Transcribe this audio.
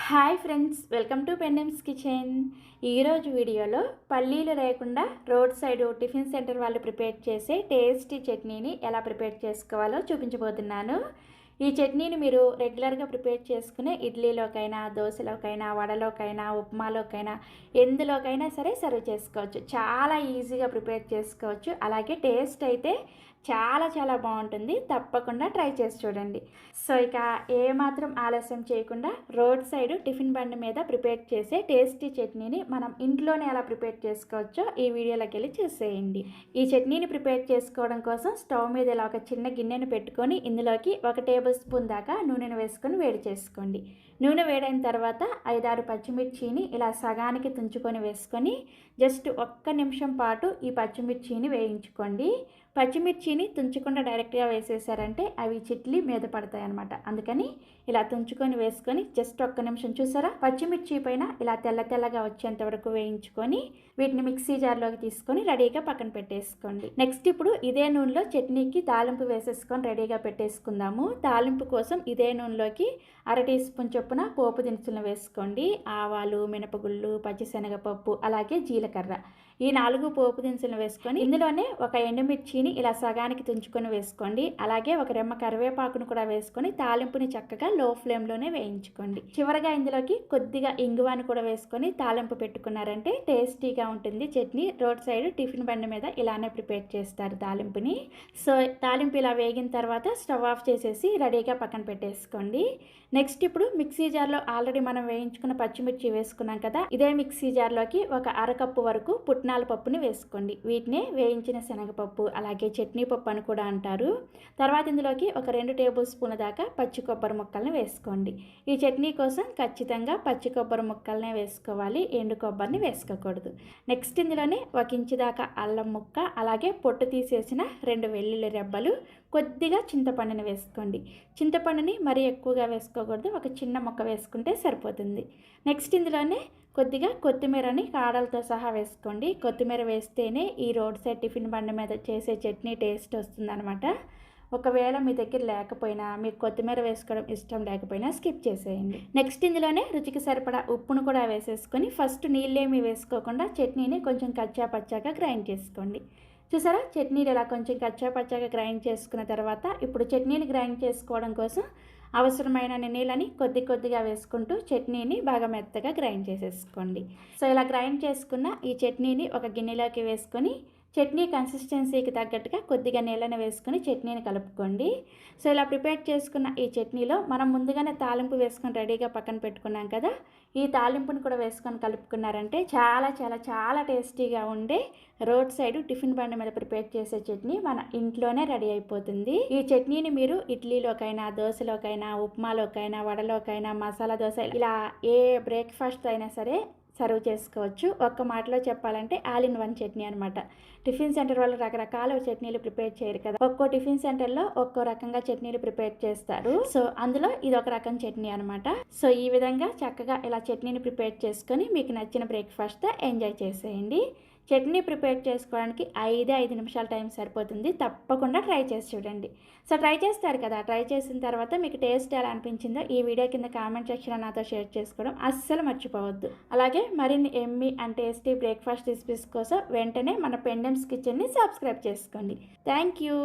Hi friends, welcome to Pendems kitchen. ఈరోజు వీడియోలో పల్లీలు లేకుండా రోడ్ సైడ్ టిఫిన్ సెంటర్ వాళ్ళు ప్రిపేర్ చేసే టేస్టీ చట్నీని ఎలా ప్రిపేర్ చేసుకోవాలో చూపించబోతున్నాను. ఈ చట్నీని మీరు రెగ్యులర్గా ప్రిపేర్ చేసుకునే ఇడ్లీలోకైనా, దోశలోకైనా, వడలోకైనా, ఉప్మాలోకైనా, ఎందులోకైనా సరే సర్వ్ చేసుకోవచ్చు. చాలా ఈజీగా ప్రిపేర్ చేసుకోవచ్చు. అలాగే టేస్ట్ అయితే చాలా చాలా బాగుంటుంది. తప్పకుండా ట్రై చేసి చూడండి. సో ఇక ఏమాత్రం ఆలస్యం చేయకుండా రోడ్ సైడ్ టిఫిన్ బండి మీద ప్రిపేర్ చేసే టేస్టీ చట్నీని మనం ఇంట్లోనే ఎలా ప్రిపేర్ చేసుకోవచ్చో ఈ వీడియోలోకి వెళ్ళి చూసేయండి. ఈ చట్నీని ప్రిపేర్ చేసుకోవడం కోసం స్టవ్ మీద ఇలా ఒక చిన్న గిన్నెను పెట్టుకొని ఇందులోకి 1 టేబుల్ స్పూన్ దాకా నూనెను వేసుకొని వేడి చేసుకోండి. నూనె వేడైన తర్వాత 5-6 పచ్చిమిర్చిని ఇలా సగానికి తుంచుకొని వేసుకొని జస్ట్ 1 నిమిషం పాటు ఈ పచ్చిమిర్చిని వేయించుకోండి. పచ్చిమిర్చిని తుంచకుండా డైరెక్ట్గా వేసేసారంటే అవి చిట్లి మీద పడతాయి అన్నమాట. అందుకని ఇలా తుంచుకొని వేసుకొని జస్ట్ 1 నిమిషం చూసారా, పచ్చిమిర్చి పైన ఇలా తెల్ల తెల్లగా వచ్చేంత వరకు వేయించుకొని వీటిని మిక్సీ జార్లోకి తీసుకొని రెడీగా పక్కన పెట్టేసుకోండి. నెక్స్ట్ ఇప్పుడు ఇదే నూనెలో చట్నీకి తాలింపు వేసేసుకొని రెడీగా పెట్టేసుకుందాము. తాలింపు కోసం ఇదే నూనెలోకి 1/2 టీ స్పూన్ చొప్పున పోపు దినుసులను వేసుకోండి. ఆవాలు, మినపగుళ్ళు, పచ్చిశనగపప్పు, అలాగే జీలకర్ర, ఈ 4 పోపు దినుసులను వేసుకొని ఇందులోనే 1 ఎండుమిర్చిని ఇలా సగానికి తుంచుకొని వేసుకోండి. అలాగే 1 రెమ్మ కరివేపాకును కూడా వేసుకొని తాలింపుని చక్కగా లో ఫ్లేమ్లోనే వేయించుకోండి. చివరగా ఇందులోకి కొద్దిగా ఇంగువాను కూడా వేసుకొని తాలింపు పెట్టుకున్నారంటే టేస్టీగా ఉంటుంది చట్నీ. రోడ్ సైడ్ టిఫిన్ బండి మీద ఇలానే ప్రిపేర్ చేస్తారు తాలింపుని. సో తాలింపు ఇలా వేగిన తర్వాత స్టవ్ ఆఫ్ చేసేసి రెడీగా పక్కన పెట్టేసుకోండి. నెక్స్ట్ ఇప్పుడు మిక్సీ జార్లో ఆల్రెడీ మనం వేయించుకున్న పచ్చిమిర్చి వేసుకున్నాం కదా, ఇదే మిక్సీ జార్లోకి 1 అరకప్పు వరకు పుట్నాల పప్పుని వేసుకోండి. వీటిని వేయించిన శనగపప్పు, అలాగే చట్నీ పప్పు అని కూడా అంటారు. తర్వాత ఇందులోకి 2 టేబుల్ స్పూన్ల దాకా పచ్చి కొబ్బరి ముక్కల్ని వేసుకోండి. ఈ చట్నీ కోసం ఖచ్చితంగా పచ్చి కొబ్బరి ముక్కల్నే వేసుకోవాలి, ఎండు కొబ్బరిని వేసుకోకూడదు. నెక్స్ట్ ఇందులోనే 1 ఇంచు దాకా అల్లం ముక్క, అలాగే పొట్టు తీసేసిన 2 వెల్లుల్లి రెబ్బలు, కొద్దిగా చింతపండుని వేసుకోండి. చింతపండుని మరీ ఎక్కువగా వేసుకోకూడదు, ఒక చిన్న ముక్క వేసుకుంటే సరిపోతుంది. నెక్స్ట్ ఇందులోనే కొద్దిగా కొత్తిమీరని కాడలతో సహా వేసుకోండి. కొత్తిమీర వేస్తేనే ఈ రోడ్ సైడ్ టిఫిన్ బండి మీద చేసే చట్నీ టేస్ట్ వస్తుందన్నమాట. ఒకవేళ మీ దగ్గర లేకపోయినా, మీకు కొత్తిమీర వేసుకోవడం ఇష్టం లేకపోయినా స్కిప్ చేసేయండి. నెక్స్ట్ ఇందులోనే రుచికి సరిపడా ఉప్పును కూడా వేసేసుకొని ఫస్ట్ నీళ్ళేమీ వేసుకోకుండా చట్నీని కొంచెం కచ్చా పచ్చాగా గ్రైండ్ చేసుకోండి. చూసారా, చట్నీని ఇలా కొంచెం కచ్చా పచ్చాగా గ్రైండ్ చేసుకున్న తర్వాత ఇప్పుడు చట్నీని గ్రైండ్ చేసుకోవడం కోసం అవసరమైన నీళ్ళని కొద్దిగా వేసుకుంటూ చట్నీని బాగా మెత్తగా గ్రైండ్ చేసేసుకోండి. సో ఇలా గ్రైండ్ చేసుకున్న ఈ చట్నీని ఒక గిన్నెలోకి వేసుకొని చట్నీ కన్సిస్టెన్సీకి తగ్గట్టుగా కొద్దిగా నీళ్ళని వేసుకొని చట్నీని కలుపుకోండి. సో ఇలా ప్రిపేర్ చేసుకున్న ఈ చట్నీలో మనం ముందుగానే తాలింపు వేసుకొని రెడీగా పక్కన పెట్టుకున్నాం కదా, ఈ తాలింపుని కూడా వేసుకొని కలుపుకున్నారంటే చాలా చాలా చాలా టేస్టీగా ఉండే రోడ్ సైడ్ టిఫిన్ బండి మీద ప్రిపేర్ చేసే చట్నీ మన ఇంట్లోనే రెడీ అయిపోతుంది. ఈ చట్నీని మీరు ఇడ్లీలోకైనా, దోశలోకైనా, ఉప్మాలోకైనా, వడలోకైనా, మసాలా దోశ, ఇలా ఏ బ్రేక్ఫాస్ట్ అయినా సరే సర్వ్ చేసుకోవచ్చు. ఒక్క మాటలో చెప్పాలంటే ఆల్ ఇన్ వన్ చట్నీ అనమాట. టిఫిన్ సెంటర్ వాళ్ళు రకరకాల చట్నీలు ప్రిపేర్ చేయరు కదా, ఒక్కో టిఫిన్ సెంటర్లో ఒక్కో రకంగా చట్నీలు ప్రిపేర్ చేస్తారు. సో అందులో ఇది ఒక రకం చట్నీ అనమాట. సో ఈ విధంగా చక్కగా ఇలా చట్నీని ప్రిపేర్ చేసుకొని మీకు నచ్చిన బ్రేక్ఫాస్ట్తో ఎంజాయ్ చేసేయండి. చట్నీ ప్రిపేర్ చేసుకోవడానికి 5 నిమిషాల టైం సరిపోతుంది. తప్పకుండా ట్రై చేసి చూడండి. సో ట్రై చేస్తారు కదా, ట్రై చేసిన తర్వాత మీకు టేస్ట్ ఎలా అనిపించిందో ఈ వీడియో కింద కామెంట్ సెక్షన్లో నాతో షేర్ చేసుకోవడం అస్సలు మర్చిపోవద్దు. అలాగే మరిన్ని Emmy and tasty breakfast recipes కోసం వెంటనే మన పెండెమ్స్ కిచెన్ని సబ్స్క్రైబ్ చేసుకోండి. Thank you.